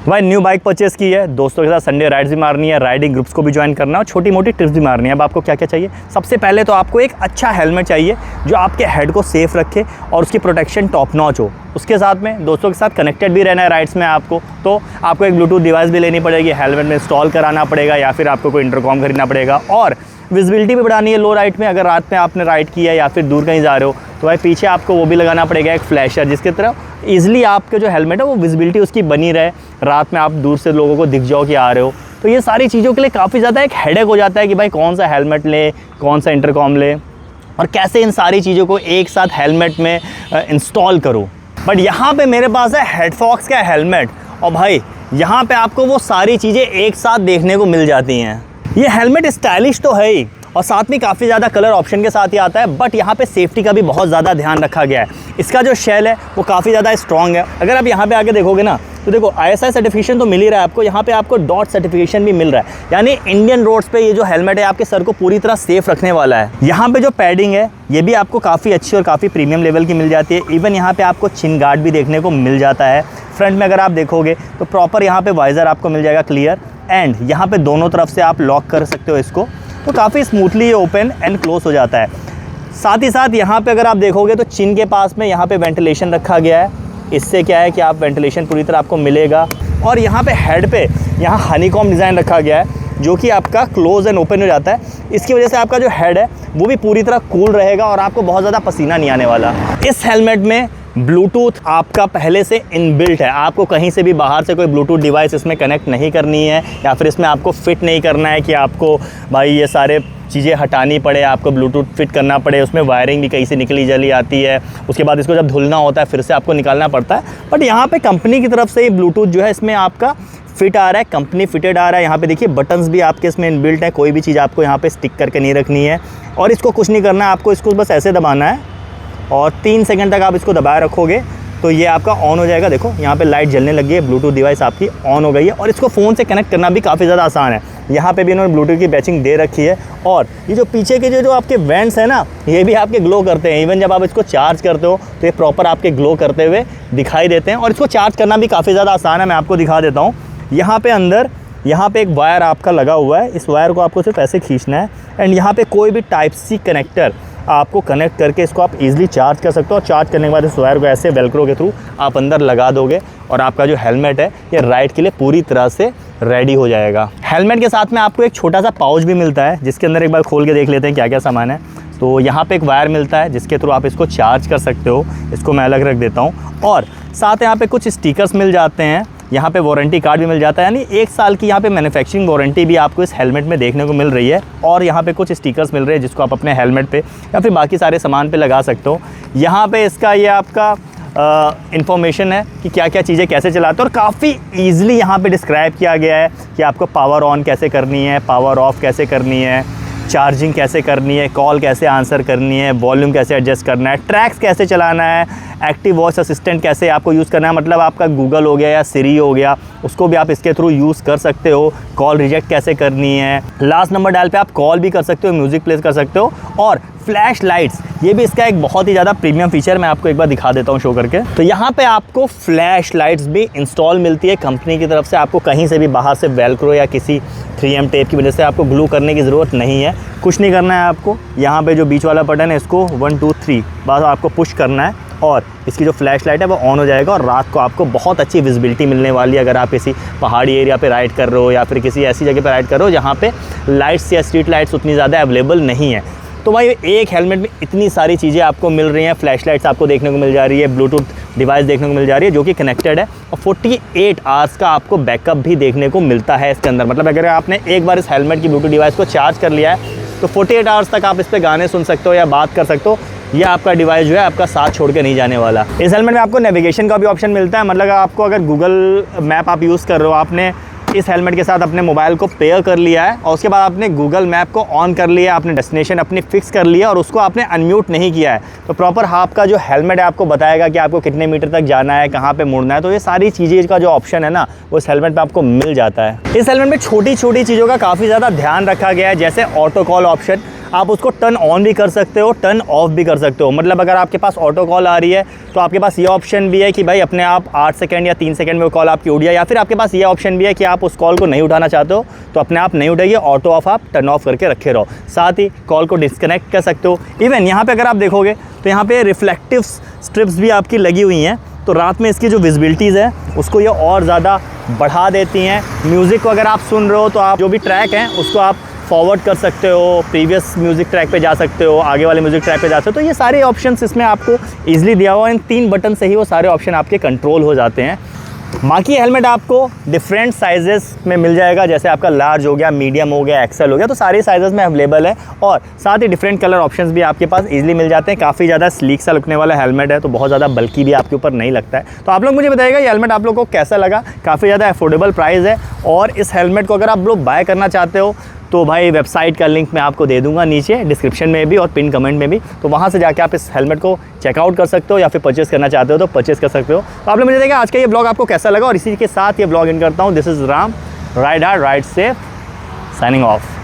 भाई new bike purchase की है, दोस्तों के साथ संडे राइड्स भी मारनी है, राइडिंग ग्रुप्स को भी ज्वाइन करना है और छोटी मोटी ट्रिप्स भी मारनी है। अब आपको क्या क्या चाहिए? सबसे पहले तो आपको एक अच्छा हेलमेट चाहिए जो आपके हेड को सेफ रखे और उसकी प्रोटेक्शन टॉप नॉच हो। उसके साथ में दोस्तों के साथ कनेक्टेड भी रहना है राइड्स में आपको, तो आपको एक ब्लूटूथ डिवाइस भी लेनी पड़ेगी, हेलमेट में इंस्टॉल कराना पड़ेगा या फिर आपको कोई इंटरकॉम खरीदना पड़ेगा। और विजिबिलिटी भी बढ़ानी है लो राइड में, अगर रात में आपने राइड किया है या फिर दूर कहीं जा रहे हो तो भाई पीछे आपको वो भी लगाना पड़ेगा एक फ्लैशर, जिसकी तरफ ईजिली आपके जो हेलमेट है वो विजिबिलिटी उसकी बनी रहे, रात में आप दूर से लोगों को दिख जाओ कि आ रहे हो। तो ये सारी चीज़ों के लिए काफ़ी ज़्यादा एक हेडेक हो जाता है कि भाई कौन सा हेलमेट ले, कौन सा इंटरकॉम ले और कैसे इन सारी चीज़ों को एक साथ हेलमेट में इंस्टॉल करो। बट यहाँ पे मेरे पास है हेडफॉक्स का हेलमेट और भाई यहाँ पे आपको वो सारी चीज़ें एक साथ देखने को मिल जाती हैं। ये हेलमेट स्टाइलिश तो है ही और साथ में काफ़ी ज़्यादा कलर ऑप्शन के साथ ही आता है, बट यहाँ पे सेफ्टी का भी बहुत ज़्यादा ध्यान रखा गया है। इसका जो शेल है वो काफ़ी ज़्यादा स्ट्रॉन्ग है। अगर आप यहाँ पे आके देखोगे ना तो देखो ISI सर्टिफिकेशन तो मिल ही रहा है आपको, यहाँ पे आपको डॉट सर्टिफिकेशन भी मिल रहा है, यानी इंडियन रोड्स पे ये जो हेलमेट है आपके सर को पूरी तरह सेफ रखने वाला है। यहाँ पे जो पैडिंग है ये भी आपको काफ़ी अच्छी और काफ़ी प्रीमियम लेवल की मिल जाती है। इवन यहाँ पे आपको चिन गार्ड भी देखने को मिल जाता है। फ्रंट में अगर आप देखोगे तो प्रॉपर यहाँ पे वाइज़र आपको मिल जाएगा क्लियर, एंड यहाँ पे दोनों तरफ से आप लॉक कर सकते हो इसको, तो काफ़ी स्मूथली ये ओपन एंड क्लोज हो जाता है। साथ ही साथ यहाँ पे अगर आप देखोगे तो चिन के पास में यहाँ पे वेंटिलेशन रखा गया है, इससे क्या है कि आप वेंटिलेशन पूरी तरह आपको मिलेगा। और यहाँ पे हेड पे यहाँ हनीकॉम डिज़ाइन रखा गया है जो कि आपका क्लोज एंड ओपन हो जाता है। इसकी वजह से आपका जो हेड है वो भी पूरी तरह कूल रहेगा और आपको बहुत ज़्यादा पसीना नहीं आने वाला। इस हेलमेट में ब्लूटूथ आपका पहले से इनबिल्ट है, आपको कहीं से भी बाहर से कोई ब्लूटूथ डिवाइस इसमें कनेक्ट नहीं करनी है या फिर इसमें आपको फिट नहीं करना है कि आपको भाई ये सारे चीज़ें हटानी पड़े, आपको ब्लूटूथ फिट करना पड़े, उसमें वायरिंग भी कहीं से निकली जली आती है, उसके बाद इसको जब धुलना होता है फिर से आपको निकालना पड़ता है। बट यहाँ पे कंपनी की तरफ से ये ब्लूटूथ जो है इसमें आपका फिट आ रहा है, कंपनी फिटेड आ रहा है। यहाँ पे देखिए बटन्स भी आपके इसमें इनबिल्ट है, कोई भी चीज़ आपको यहाँ पे स्टिक करके नहीं रखनी है और इसको कुछ नहीं करना है, आपको इसको बस ऐसे दबाना है और 3 सेकंड तक आप इसको दबाए रखोगे तो ये आपका ऑन हो जाएगा। देखो यहाँ पे लाइट जलने लगी है, ब्लूटूथ डिवाइस आपकी ऑन हो गई है और इसको फ़ोन से कनेक्ट करना भी काफ़ी ज़्यादा आसान है। यहाँ पे भी इन्होंने ब्लूटूथ की बैचिंग दे रखी है और ये जो पीछे के जो आपके वेंट्स हैं ना ये भी आपके ग्लो करते हैं। इवन जब आप इसको चार्ज करते हो तो ये प्रॉपर आपके ग्लो करते हुए दिखाई देते हैं और इसको चार्ज करना भी काफ़ी ज़्यादा आसान है। मैं आपको दिखा देता हूँ। यहाँ पे अंदर यहाँ पे एक वायर आपका लगा हुआ है, इस वायर को आपको सिर्फ ऐसे खींचना है एंड यहाँ पे कोई भी टाइप सी कनेक्टर आपको कनेक्ट करके इसको आप इजीली चार्ज कर सकते हो और चार्ज करने के बाद इस वायर को ऐसे वेलक्रो के थ्रू आप अंदर लगा दोगे और आपका जो हेलमेट है ये राइड के लिए पूरी तरह से रेडी हो जाएगा। हेलमेट के साथ में आपको एक छोटा सा पाउच भी मिलता है जिसके अंदर एक बार खोल के देख लेते हैं क्या क्या सामान है। तो यहाँ पे एक वायर मिलता है जिसके थ्रू आप इसको चार्ज कर सकते हो, इसको मैं अलग रख देता हूँ। और साथ यहाँ पे कुछ स्टिकर्स मिल जाते हैं, यहाँ पे वारंटी कार्ड भी मिल जाता है, यानी 1 साल की यहाँ पे मैन्युफैक्चरिंग वारंटी भी आपको इस हेलमेट में देखने को मिल रही है। और यहाँ पे कुछ स्टिकर्स मिल रहे हैं जिसको आप अपने हेलमेट पे या फिर बाकी सारे सामान पे लगा सकते हो। यहाँ पे इसका ये आपका इन्फॉर्मेशन है कि क्या क्या चीज़ें कैसे चलाते हो और काफ़ी ईजिली यहाँ पे डिस्क्राइब किया गया है कि आपको पावर ऑन कैसे करनी है, पावर ऑफ कैसे करनी है, चार्जिंग कैसे करनी है, कॉल कैसे आंसर करनी है, वॉल्यूम कैसे एडजस्ट करना है, ट्रैक्स कैसे चलाना है, एक्टिव वॉइस असिस्टेंट कैसे आपको यूज़ करना है, मतलब आपका गूगल हो गया या सिरी हो गया उसको भी आप इसके थ्रू यूज़ कर सकते हो, कॉल रिजेक्ट कैसे करनी है, लास्ट नंबर डायल पे आप कॉल भी कर सकते हो, म्यूज़िक प्ले कर सकते हो। और फ्लैश लाइट्स ये भी इसका एक बहुत ही ज़्यादा प्रीमियम फीचर, मैं आपको एक बार दिखा देता हूँ शो करके। तो यहाँ पे आपको फ्लैश लाइट्स भी इंस्टॉल मिलती है कंपनी की तरफ से, आपको कहीं से भी बाहर से वेलक्रो या किसी 3M टेप की वजह से आपको ग्लू करने की ज़रूरत नहीं है, कुछ नहीं करना है आपको। यहाँ पे जो बीच वाला बटन है इसको 1 2 3 बस आपको पुश करना है और इसकी जो फ्लैश लाइट है वो ऑन हो जाएगा और रात को आपको बहुत अच्छी विजिबिलिटी मिलने वाली है। अगर आप किसी पहाड़ी एरिया पे राइड कर रहे हो या फिर किसी ऐसी जगह पे राइड कर रहे हो जहाँ पे लाइट्स या स्ट्रीट लाइट्स उतनी ज़्यादा अवेलेबल नहीं है, तो भाई एक हेलमेट में इतनी सारी चीज़ें आपको मिल रही हैं। फ्लैश लाइट्स आपको देखने को मिल जा रही है, ब्लूटूथ डिवाइस देखने को मिल जा रही है जो कि कनेक्टेड है और 48 आवर्स का आपको बैकअप भी देखने को मिलता है इसके अंदर। मतलब अगर आपने एक बार इस हेलमेट की ब्लूटूथ डिवाइस को चार्ज कर लिया है तो 48 आवर्स तक आप इस पर गाने सुन सकते हो या बात कर सकते हो। ये आपका डिवाइस जो है आपका साथ छोड़ के नहीं जाने वाला। इस हेलमेट में आपको नेविगेशन का भी ऑप्शन मिलता है, मतलब आपको अगर गूगल मैप आप यूज़ कर रहे हो, आपने इस हेलमेट के साथ अपने मोबाइल को पेयर कर लिया है और उसके बाद आपने गूगल मैप को ऑन कर लिया, आपने डेस्टिनेशन अपनी फिक्स कर लिया और उसको आपने अनम्यूट नहीं किया है, तो प्रॉपर आपका जो हेलमेट है आपको बताएगा कि आपको कितने मीटर तक जाना है, कहाँ पे मुड़ना है। तो ये सारी चीज़ें का जो ऑप्शन है ना वो इस हेलमेट पे आपको मिल जाता है। इस हेलमेट में छोटी छोटी चीज़ों का काफ़ी ज़्यादा ध्यान रखा गया है, जैसे ऑटो कॉल ऑप्शन। आप उसको टर्न ऑन भी कर सकते हो, टर्न ऑफ भी कर सकते हो। मतलब अगर आपके पास ऑटो कॉल आ रही है तो आपके पास ये ऑप्शन भी है कि भाई अपने आप 8 सेकंड या 3 सेकंड में वो कॉल आपकी उठ जाए, या फिर आपके पास ये ऑप्शन भी है कि आप उस कॉल को नहीं उठाना चाहते हो तो अपने आप नहीं उठाइए, ऑटो ऑफ आप टर्न ऑफ करके रखे रहो। साथ ही कॉल को डिस्कनेक्ट कर सकते हो। इवन यहाँ पे अगर आप देखोगे तो यहाँ पे रिफ्लेक्टिव स्ट्रिप्स भी आपकी लगी हुई हैं, तो रात में इसकी जो विजिबिलिटीज़ है उसको ये और ज़्यादा बढ़ा देती हैं। म्यूज़िक को अगर आप सुन रहे हो तो आप जो भी ट्रैक हैं उसको आप फॉरवर्ड कर सकते हो, प्रीवियस म्यूज़िक ट्रैक पे जा सकते हो, आगे वाले म्यूज़िक ट्रैक पे जा सकते हो। तो ये सारे ऑप्शंस इसमें आपको ईजिली दिया हुआ है। इन 3 बटन से ही वो सारे ऑप्शन आपके कंट्रोल हो जाते हैं। बाकी हेलमेट आपको डिफरेंट साइजेस में मिल जाएगा, जैसे आपका लार्ज हो गया, मीडियम हो गया, एक्सेल हो गया, तो सारे साइजेस में अवेलेबल है। और साथ ही डिफरेंट कलर ऑप्शंस भी आपके पास इजीली मिल जाते हैं। काफ़ी ज़्यादा स्लीक सा लुकने वाला हेलमेट है, तो बहुत ज़्यादा बल्कि भी आपके ऊपर नहीं लगता है। तो आप लोग मुझे बताइएगा ये हेलमेट आप लोग को कैसा लगा। काफ़ी ज़्यादा अफोर्डेबल प्राइस है, और इस हेलमेट को अगर आप लोग बाय करना चाहते हो तो भाई वेबसाइट का लिंक मैं आपको दे दूंगा नीचे डिस्क्रिप्शन में भी और पिन कमेंट में भी, तो वहाँ से जाके आप इस हेलमेट को चेकआउट कर सकते हो, या फिर परचेस करना चाहते हो तो परचेस कर सकते हो। तो आप लोग मुझे देखिए आज का ये ब्लॉग आपको कैसा लगा, और इसी के साथ ये ब्लॉग इन करता हूँ। This is Ram, ride hard ride safe, signing off.